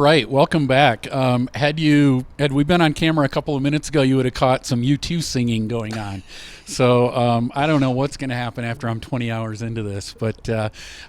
right, welcome back. Had we been on camera a couple of minutes ago, you would have caught some U2 singing going on. So I don't know what's going to happen after I'm 20 hours into this, but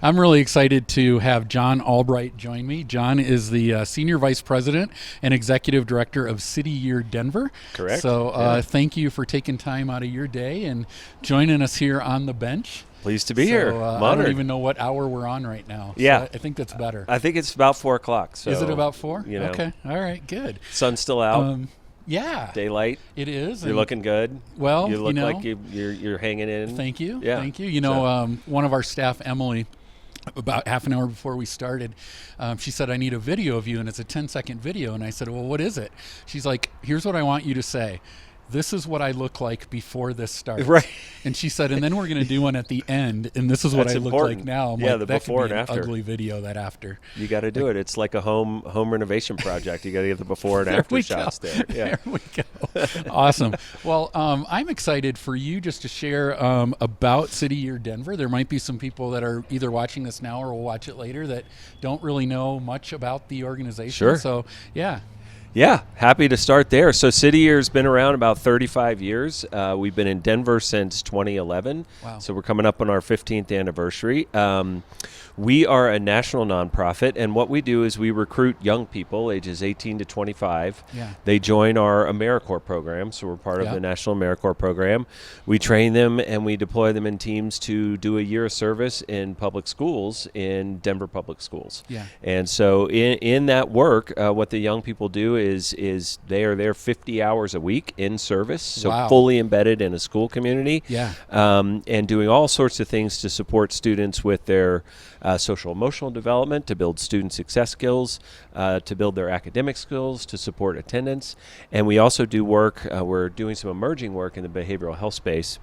I'm really excited to have John Albright join me. John is the Senior Vice President and Executive Director of City Year Denver. Correct. So thank you for taking time out of your day and joining us here on the bench. Pleased to be here. I don't even know what hour we're on right now. Yeah. So I think that's better. I think it's about 4 o'clock. So, is it about 4? You know, okay. All right, good. Sun's still out. Yeah. Daylight. It is. You're looking good. Well, you look like you're hanging in. Thank you. Yeah. Thank you. You know, one of our staff, Emily, about half an hour before we started, she said, I need a video of you, and it's a 10-second video. And I said, well, what is it? She's like, here's what I want you to say. This is what I look like before this starts. Right. And she said, and then we're going to do one at the end, and this is what I look like now. I'm yeah, like, the that before could be and an after. ugly video that after. You got to do it. It's like a home renovation project. You got to get the before and after shots there. Yeah. There we go. Awesome. Well, I'm excited for you just to share about City Year Denver. There might be some people that are either watching this now or will watch it later that don't really know much about the organization. Sure. So, yeah. Yeah, happy to start there. So City Year's been around about 35 years. We've been in Denver since 2011. Wow. So we're coming up on our 15th anniversary. We are a national nonprofit, and what we do is we recruit young people ages 18 to 25. Yeah. They join our AmeriCorps program, so we're part of the National AmeriCorps program. We train them and we deploy them in teams to do a year of service in public schools in Denver Public Schools. Yeah. And so in that work, what the young people do is they are there 50 hours a week in service, so fully embedded in a school community, and doing all sorts of things to support students with their social emotional development, to build student success skills, to build their academic skills, to support attendance. And we also do work, we're doing some emerging work in the behavioral health space.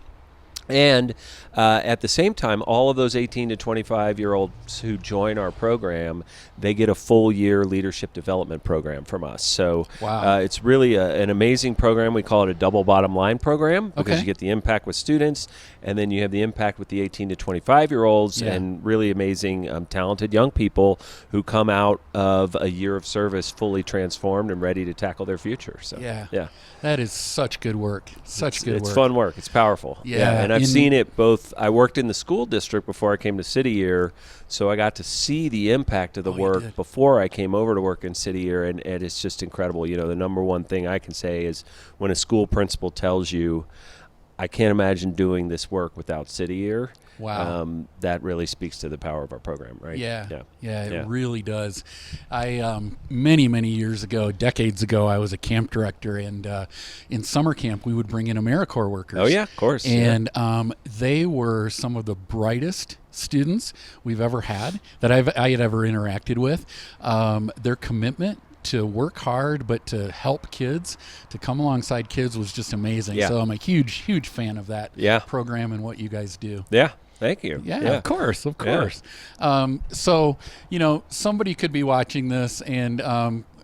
And at the same time, all of those 18 to 25-year-olds who join our program, they get a full year leadership development program from us. So it's really an amazing program. We call it a double bottom line program because you get the impact with students, and then you have the impact with the 18 to 25-year-olds and really amazing, talented young people who come out of a year of service fully transformed and ready to tackle their future. So that is such good work. Such good work. It's fun work. It's powerful. Yeah. And I've seen it both. I worked in the school district before I came to City Year, so I got to see the impact of the work before I came over to work in City Year, and it's just incredible. You know, the number one thing I can say is when a school principal tells you, I can't imagine doing this work without City Year. Wow. That really speaks to the power of our program, right? Yeah, it really does. I many years ago, decades ago, I was a camp director, and in summer camp we would bring in AmeriCorps workers. Oh yeah, of course. And they were some of the brightest students we've ever had that I had ever interacted with. Their commitment to work hard, but to help kids, to come alongside kids was just amazing. Yeah. So I'm a huge fan of that program and what you guys do. Yeah. Thank you. Yeah, of course. So, you know, somebody could be watching this and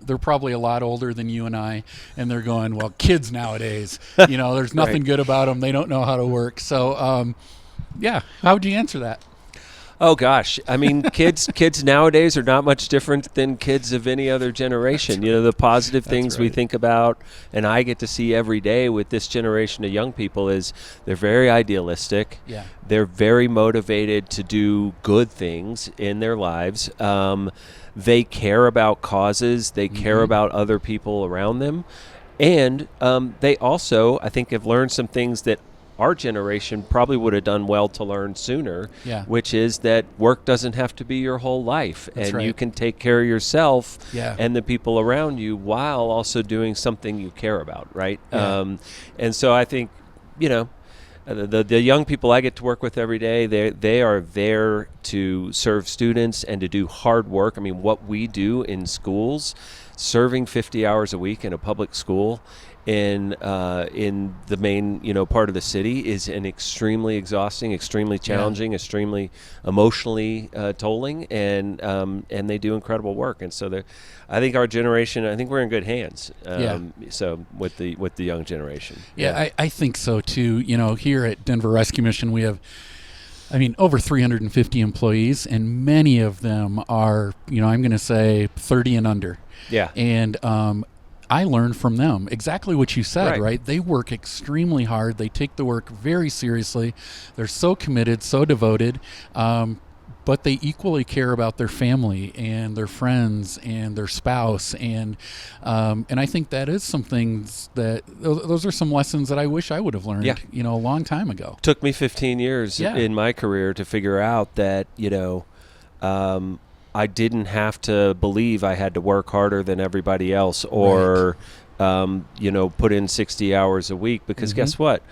they're probably a lot older than you and I, and they're going, well, kids nowadays, you know, there's nothing good about them. They don't know how to work. So, how would you answer that? Oh gosh, I mean, kids nowadays are not much different than kids of any other generation. You know, the positive things we think about, and I get to see every day with this generation of young people is they're very idealistic. Yeah. They're very motivated to do good things in their lives. They care about causes. They care about other people around them. And they also, I think, have learned some things that our generation probably would have done well to learn sooner, which is that work doesn't have to be your whole life. That's you can take care of yourself and the people around you while also doing something you care about, right? And so I think, you know, the young people I get to work with every day, they are there to serve students and to do hard work. I mean, what we do in schools, serving 50 hours a week in a public school in the main, you know, part of the city is an extremely exhausting, extremely challenging, extremely emotionally tolling, and they do incredible work. And so I think our generation, I think we're in good hands. So with the young generation. I think so too. You know, here at Denver Rescue Mission, we have I mean, over 350 employees, and many of them are, I'm going to say 30 and under. Yeah. And I learned from them exactly what you said, right? They work extremely hard. They take the work very seriously. They're so committed, so devoted. But they equally care about their family and their friends and their spouse, and I think that is some things that those are some lessons that I wish I would have learned, a long time ago. Took me 15 years in my career to figure out that I didn't have to believe I had to work harder than everybody else, or put in 60 hours a week, because guess what?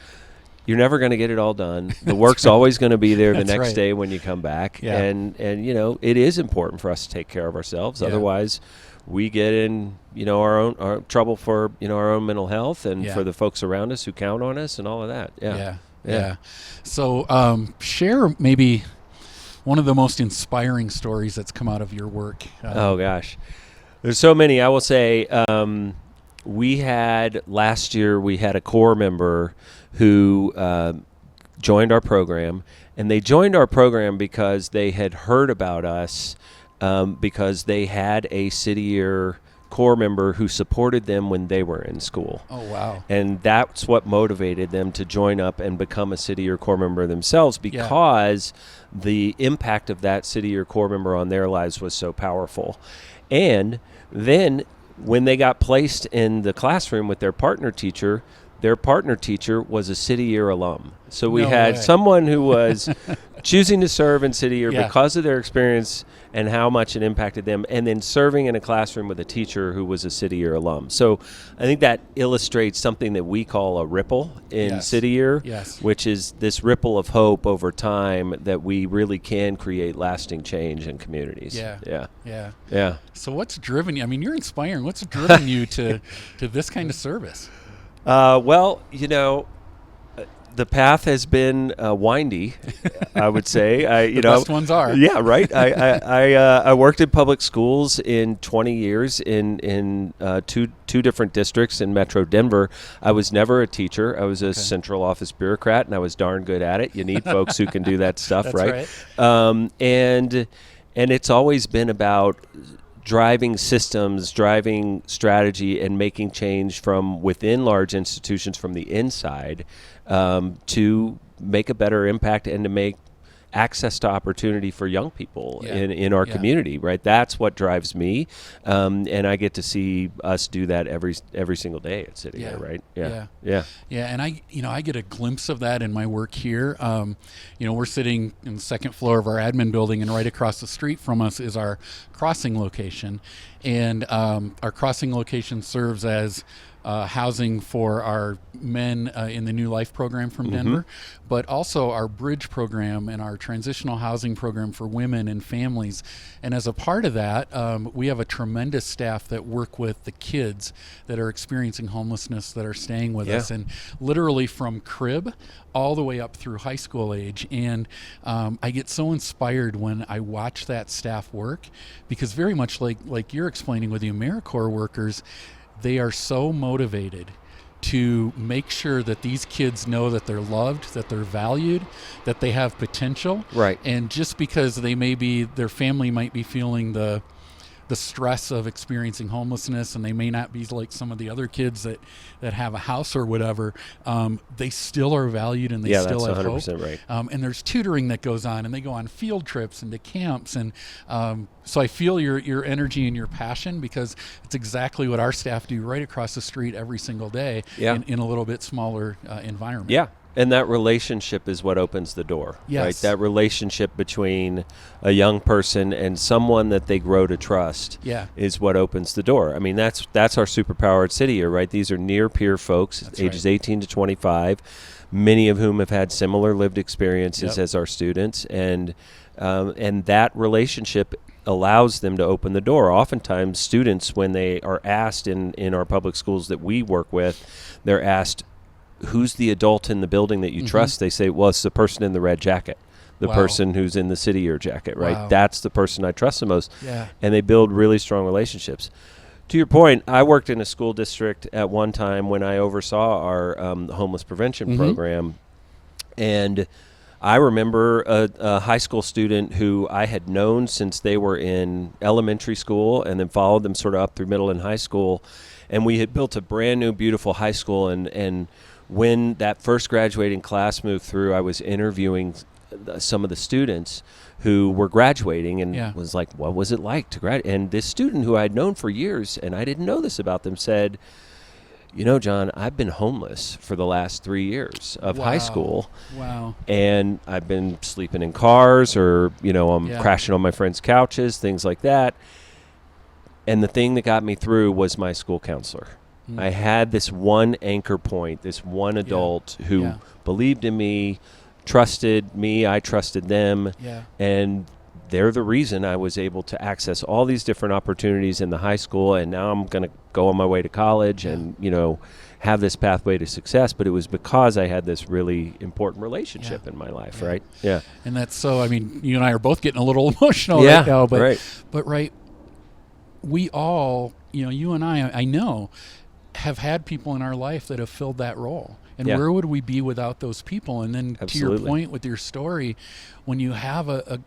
You're never going to get it all done. The work's always going to be there the next day when you come back. Yeah. And it is important for us to take care of ourselves. Yeah. Otherwise, we get in, our trouble for, our own mental health, and for the folks around us who count on us and all of that. Yeah. So share maybe one of the most inspiring stories that's come out of your work. Oh, gosh. There's so many. I will say last year we had a core member who joined our program, and they joined our program because they had heard about us because they had a City Year core member who supported them when they were in school. Oh, wow. And that's what motivated them to join up and become a City Year core member themselves, because the impact of that City Year core member on their lives was so powerful. And then when they got placed in the classroom with their partner teacher was a City Year alum. So we had someone who was choosing to serve in City Year because of their experience and how much it impacted them, and then serving in a classroom with a teacher who was a City Year alum. So I think that illustrates something that we call a ripple in City Year, which is this ripple of hope over time that we really can create lasting change in communities. Yeah. So what's driven you? I mean, you're inspiring. What's driven you to this kind of service? Well, the path has been windy, I would say. The best ones are. Yeah, right. I worked in public schools in 20 years in two different districts in Metro Denver. I was never a teacher. I was a central office bureaucrat, and I was darn good at it. You need folks who can do that stuff, That's right? And it's always been about driving systems, driving strategy, and making change from within large institutions from the inside to make a better impact and to make access to opportunity for young people in our community, right? That's what drives me, and I get to see us do that every single day at City Year, right? Yeah. And I get a glimpse of that in my work here. We're sitting in the second floor of our admin building, and right across the street from us is our crossing location, and our crossing location serves as housing for our men in the New Life program from Denver, but also our bridge program and our transitional housing program for women and families. And as a part of that, we have a tremendous staff that work with the kids that are experiencing homelessness that are staying with us, and literally from crib all the way up through high school age. And I get so inspired when I watch that staff work, because very much like you're explaining with the AmeriCorps workers, they are so motivated to make sure that these kids know that they're loved, that they're valued, that they have potential. Right. And just because their family might be feeling the stress of experiencing homelessness, and they may not be like some of the other kids that have a house or whatever, they still are valued, and they still have hope. Yeah, that's 100% right. And there's tutoring that goes on, and they go on field trips and to camps, and so I feel your energy and your passion, because it's exactly what our staff do right across the street every single day in a little bit smaller environment. Yeah. And that relationship is what opens the door, right? That relationship between a young person and someone that they grow to trust is what opens the door. I mean, that's our superpower at City Year, right? These are near peer folks, ages 18 to 25, many of whom have had similar lived experiences as our students, and that relationship allows them to open the door. Oftentimes, students, when they are asked in our public schools that we work with, they're asked, who's the adult in the building that you trust? They say, well, it's the person in the red jacket, the person who's in the City Year jacket, right? Wow. That's the person I trust the most. Yeah. And they build really strong relationships. To your point, I worked in a school district at one time when I oversaw our homeless prevention program. And I remember a high school student who I had known since they were in elementary school, and then followed them sort of up through middle and high school. And we had built a brand new, beautiful high school. And when that first graduating class moved through, I was interviewing some of the students who were graduating, and was like, what was it like to graduate? And this student who I had known for years, and I didn't know this about them, said, you know, John, I've been homeless for the last 3 years of high school. Wow. And I've been sleeping in cars, or, I'm crashing on my friends' couches, things like that. And the thing that got me through was my school counselor. I had this one anchor point, this one adult who believed in me, trusted me, I trusted them. And they're the reason I was able to access all these different opportunities in the high school, and now I'm going to go on my way to college and, have this pathway to success. But it was because I had this really important relationship in my life, right? Yeah. And that's so, you and I are both getting a little emotional right now. But we all, you and I know, have had people in our life that have filled that role. And where would we be without those people? And then to your point with your story, when you have a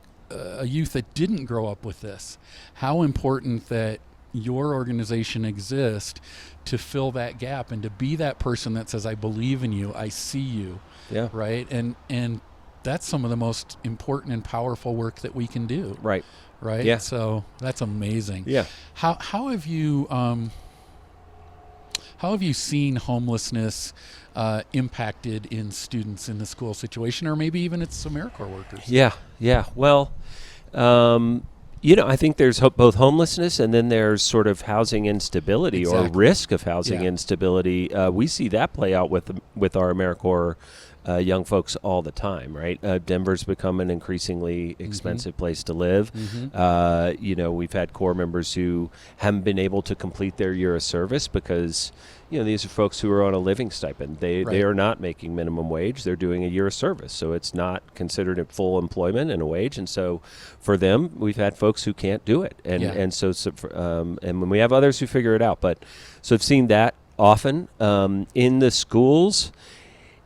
youth that didn't grow up with this, how important that your organization exists to fill that gap and to be that person that says, I believe in you, I see you, right? And that's some of the most important and powerful work that we can do. Right? Yeah. So that's amazing. Yeah. How have you seen homelessness impacted in students in the school situation, or maybe even it's AmeriCorps workers? Yeah. Well, I think there's both homelessness, and then there's sort of housing instability or risk of housing instability. We see that play out with our AmeriCorps young folks all the time, right? Denver's become an increasingly expensive place to live. We've had Corps members who haven't been able to complete their year of service because, these are folks who are on a living stipend. They are not making minimum wage. They're doing a year of service, so it's not considered a full employment and a wage. And so for them, we've had folks who can't do it. And when we have others who figure it out. But so I've seen that often in the schools.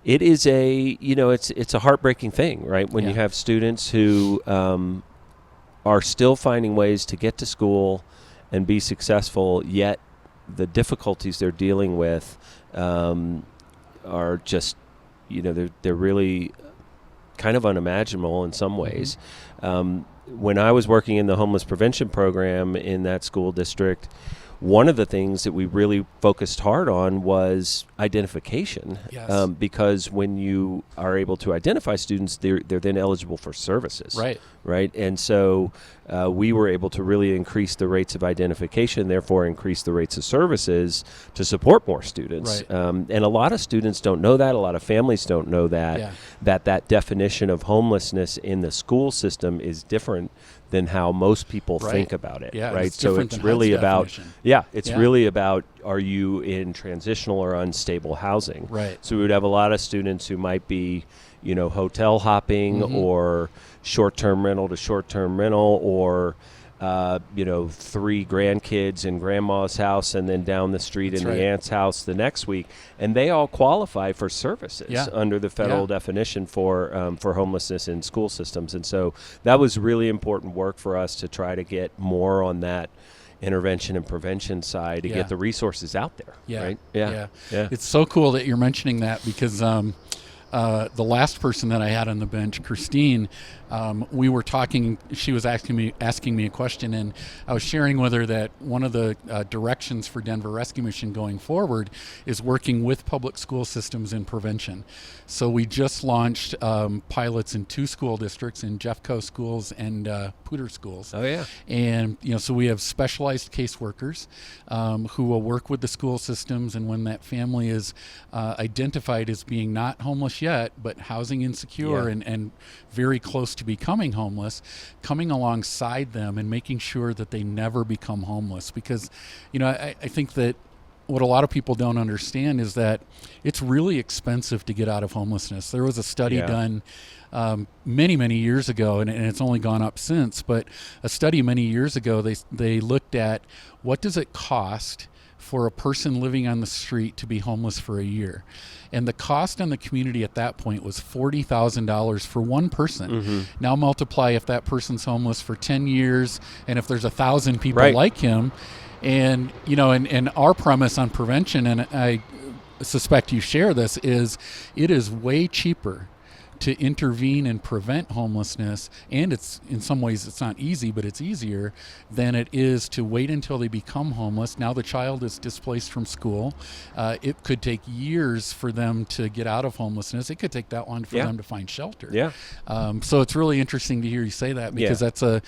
It is it's a heartbreaking thing, right? When you have students who are still finding ways to get to school and be successful, yet the difficulties they're dealing with are just, they're really kind of unimaginable in some ways. When I was working in the homeless prevention program in that school district, one of the things that we really focused hard on was identification, because when you are able to identify students, they're then eligible for services. Right. And so we were able to really increase the rates of identification, therefore increase the rates of services to support more students. And a lot of students don't know that. A lot of families don't know that, that definition of homelessness in the school system is different than how most people think about it. Right. So it's really about, really about, are you in transitional or unstable housing? Right. So we would have a lot of students who might be, hotel hopping or short-term rental to short-term rental, or 3 grandkids in grandma's house and then down the street in the aunt's house the next week, and they all qualify for services under the federal definition for homelessness in school systems. And so that was really important work for us to try to get more on that intervention and prevention side to get the resources out there. Right? Yeah. It's so cool that you're mentioning that, because the last person that I had on the bench, Christine, we were talking. She was asking me a question, and I was sharing with her that one of the directions for Denver Rescue Mission going forward is working with public school systems in prevention. So we just launched pilots in 2 school districts, in Jeffco schools and Pooter schools. Oh yeah. And so we have specialized caseworkers who will work with the school systems, and when that family is identified as being not homeless yet, but housing insecure and very close to becoming homeless, coming alongside them and making sure that they never become homeless. Because, I think that what a lot of people don't understand is that it's really expensive to get out of homelessness. There was a study done many, many years ago, and it's only gone up since, but a study many years ago, they looked at what does it cost for a person living on the street to be homeless for a year. And the cost on the community at that point was $40,000 for one person. Mm-hmm. Now multiply if that person's homeless for 10 years, and if there's 1,000 people right. like him. And, and our premise on prevention, and I suspect you share this, is it is way cheaper to intervene and prevent homelessness, and it's in some ways it's not easy, but it's easier than it is to wait until they become homeless. Now the child is displaced from school. It could take years for them to get out of homelessness. It could take that long for them to find shelter. Yeah. So it's really interesting to hear you say that, because that's a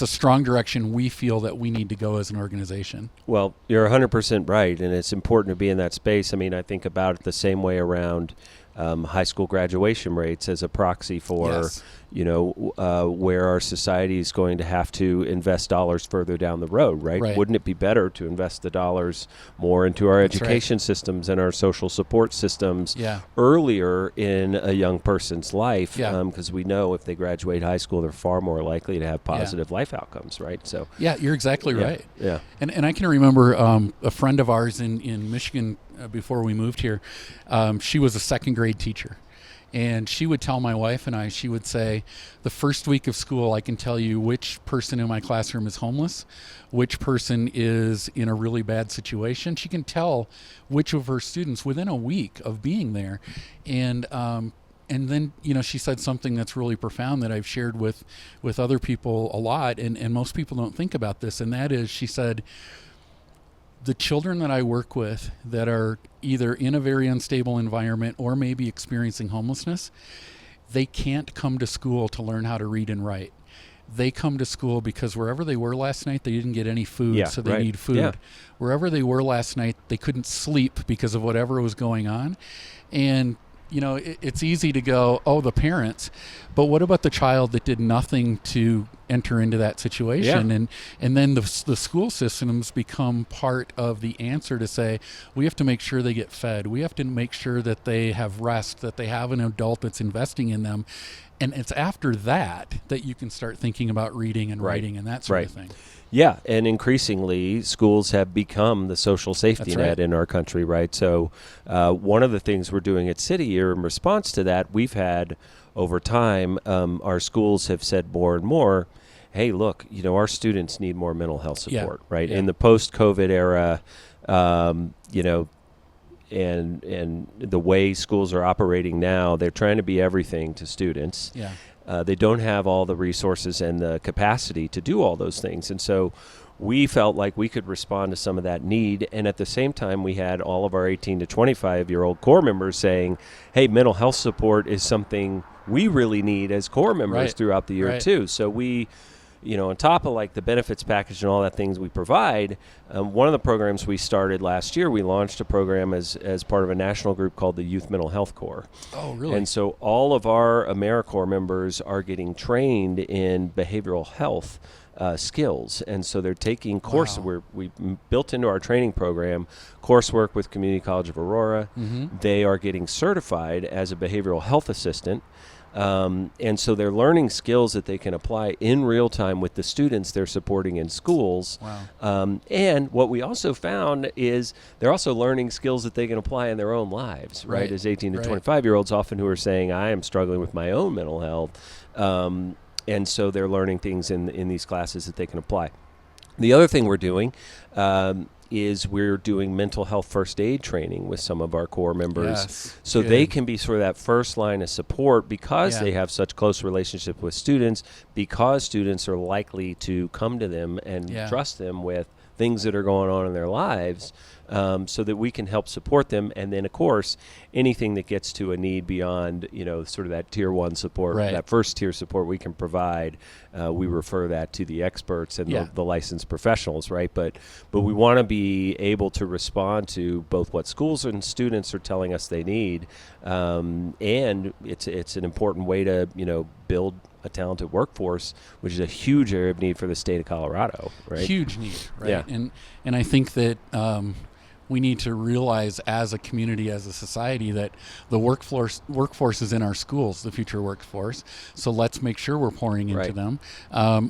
strong direction we feel that we need to go as an organization. Well, you're 100% right, and it's important to be in that space. I mean, I think about it the same way around high school graduation rates as a proxy for, where our society is going to have to invest dollars further down the road, right? Wouldn't it be better to invest the dollars more into our education systems and our social support systems earlier in a young person's life? Because we know if they graduate high school, they're far more likely to have positive life outcomes, right? So you're exactly right. Yeah. And I can remember a friend of ours in Michigan before we moved here. She was a second grade teacher. And she would tell my wife and I, she would say, the first week of school, I can tell you which person in my classroom is homeless, which person is in a really bad situation. She can tell which of her students within a week of being there. And then, she said something that's really profound that I've shared with other people a lot, and most people don't think about this, and that is, she said, the children that I work with that are either in a very unstable environment or maybe experiencing homelessness, they can't come to school to learn how to read and write. They come to school because wherever they were last night, they didn't get any food, so they need food. Yeah. Wherever they were last night, they couldn't sleep because of whatever was going on. And it's easy to go, oh, the parents, but what about the child that did nothing to enter into that situation? Yeah. And then the school systems become part of the answer to say, we have to make sure they get fed. We have to make sure that they have rest, that they have an adult that's investing in them. And it's after that you can start thinking about reading and writing and that sort of thing. Yeah, and increasingly, schools have become the social safety net in our country, right? So one of the things we're doing at City Year in response to that, we've had over time, our schools have said more and more, hey, look, our students need more mental health support, right? Yeah. In the post-COVID era, and the way schools are operating now, they're trying to be everything to students. Yeah. They don't have all the resources and the capacity to do all those things. And so we felt like we could respond to some of that need. And at the same time, we had all of our 18 to 25-year-old core members saying, hey, mental health support is something we really need as core members throughout the year too. So we, on top of like the benefits package and all that things we provide, one of the programs we started last year, we launched a program as part of a national group called the Youth Mental Health Corps. Oh, really? And so all of our AmeriCorps members are getting trained in behavioral health skills. And so they're taking courses. We built into our training program coursework with Community College of Aurora. Mm-hmm. They are getting certified as a behavioral health assistant. And so they're learning skills that they can apply in real time with the students they're supporting in schools. Wow. And what we also found is they're also learning skills that they can apply in their own lives, right? As 18 to 25-year-olds often who are saying, I am struggling with my own mental health. And so they're learning things in these classes that they can apply. The other thing we're doing is we're doing mental health first aid training with some of our core members, so they can be sort of that first line of support because they have such close relationship with students, because students are likely to come to them and trust them with things that are going on in their lives, so that we can help support them. And then, of course, anything that gets to a need beyond, sort of that tier one support, that first tier support we can provide, we refer that to the experts and the licensed professionals, right? But we want to be able to respond to both what schools and students are telling us they need, and it's an important way to, build a talented workforce, which is a huge area of need for the state of Colorado, right? Huge need, right? Yeah. And I think that We need to realize as a community, as a society, that the workforce is in our schools, the future workforce. So let's make sure we're pouring into them.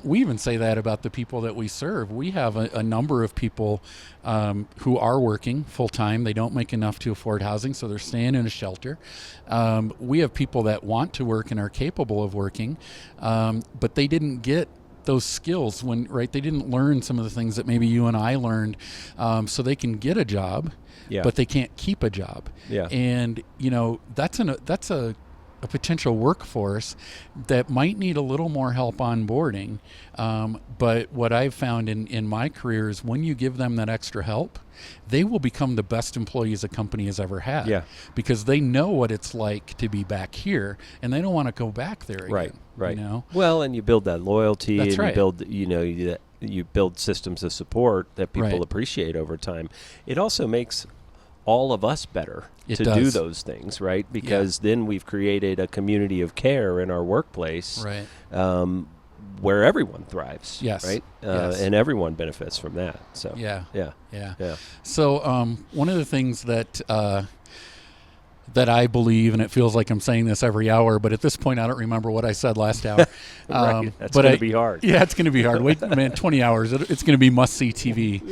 We even say that about the people that we serve. We have a number of people who are working full time. They don't make enough to afford housing, so they're staying in a shelter. We have people that want to work and are capable of working, but they didn't get those skills they didn't learn some of the things that maybe you and I learned, so they can get a job, but they can't keep a job. And that's a potential workforce that might need a little more help onboarding. But what I've found in my career is when you give them that extra help, they will become the best employees a company has ever had. Because they know what it's like to be back here, and they don't want to go back there again. Right. Well, and you build that loyalty, That's and you build, you build systems of support that people appreciate over time. It also makes all of us better do those things, right? Because then we've created a community of care in our workplace, where everyone thrives, right? And everyone benefits from that. So So one of the things that I believe, and it feels like I'm saying this every hour, but at this point I don't remember what I said last hour. That's going to be hard. Yeah, it's going to be hard. Wait, man, 20 hours. It's going to be must-see TV.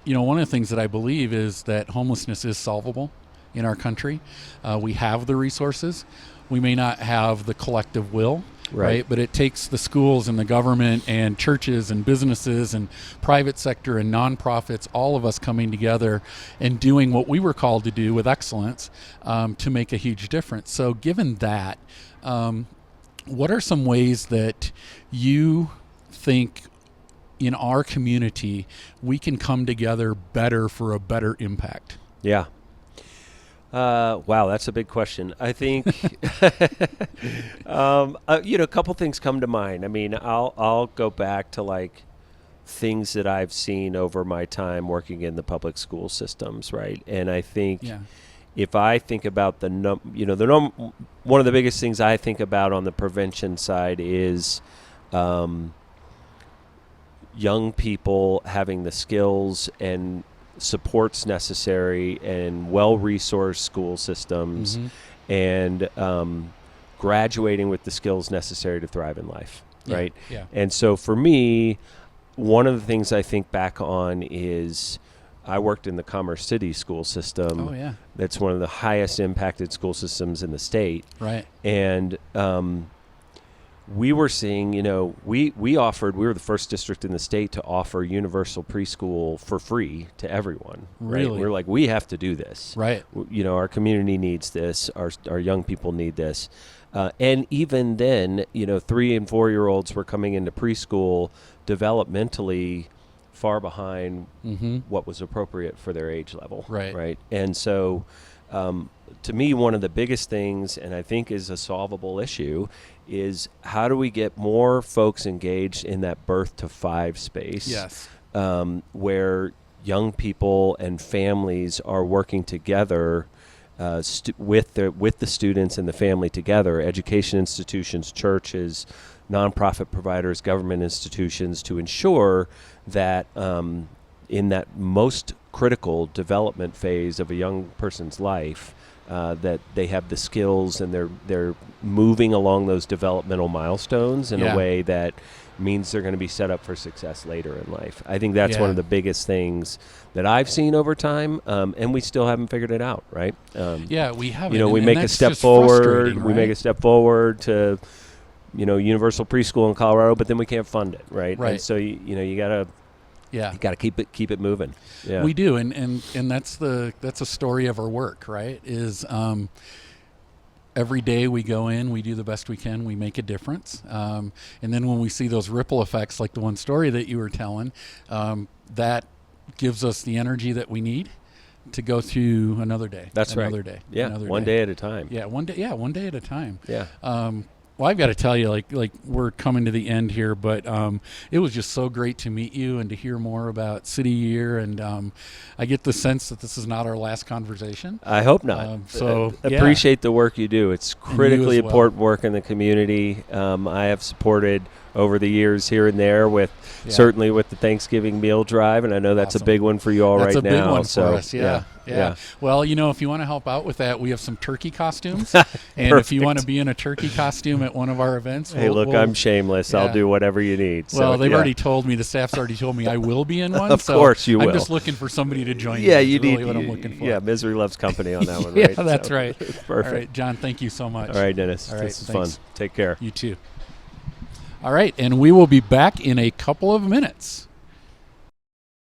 One of the things that I believe is that homelessness is solvable in our country. We have the resources. We may not have the collective will, right? But it takes the schools and the government and churches and businesses and private sector and nonprofits, all of us coming together and doing what we were called to do with excellence to make a huge difference. So given that, what are some ways that you think in our community we can come together better for a better impact? Wow, that's a big question. I think, a couple things come to mind. I mean, I'll go back to things that I've seen over my time working in the public school systems, right? And I think if I think about one of the biggest things I think about on the prevention side is young people having the skills and supports necessary and well-resourced school systems and graduating with the skills necessary to thrive in life, right? And so for me, one of the things I think back on is I worked in the Commerce City school system. That's one of the highest impacted school systems in the state. And we were seeing, we were the first district in the state to offer universal preschool for free to everyone. Really? We're like, we have to do this. Our community needs this. Our young people need this. And even then, 3 and 4 year olds were coming into preschool developmentally far behind what was appropriate for their age level. Right. And so, to me, one of the biggest things, and I think is a solvable issue, is how do we get more folks engaged in that birth to 5 space, where young people and families are working together with the students and the family together, education institutions, churches, nonprofit providers, government institutions, to ensure that in that most critical development phase of a young person's life, that they have the skills and they're moving along those developmental milestones in a way that means they're going to be set up for success later in life. I think that's one of the biggest things that I've seen over time, and we still haven't figured it out, right? We haven't. We make a step forward. Right? We make a step forward to, universal preschool in Colorado, but then we can't fund it, right? And so you gotta. You got to keep it moving. We do, and that's a story of our work, right? Is every day we go in, we do the best we can, we make a difference, and then when we see those ripple effects, like the one story that you were telling, that gives us the energy that we need to go through another day. That's another right. Day. Yeah, another one day at a time. One day at a time. Yeah. Well, I've got to tell you, like we're coming to the end here, but it was just so great to meet you and to hear more about City Year, and I get the sense that this is not our last conversation. I hope not. Appreciate the work you do. It's critically important work in the community. I have supported over the years here and there with certainly with the Thanksgiving meal drive, and I know that's a big one for you all right now. That's a big one for us, yeah. Well, if you want to help out with that, we have some turkey costumes, and if you want to be in a turkey costume at one of our events, I'm shameless. I'll do whatever you need. Well, they've already told me, the staff's already told me I will be in one. Of course you will. I'm just looking for somebody to join me. Yeah, you need what I'm looking for. Yeah, misery loves company on that one, yeah, right? That's right. Perfect. All right, John, thank you so much. All right, Dennis. All right, this is fun. Take care. You too. All right, and we will be back in a couple of minutes.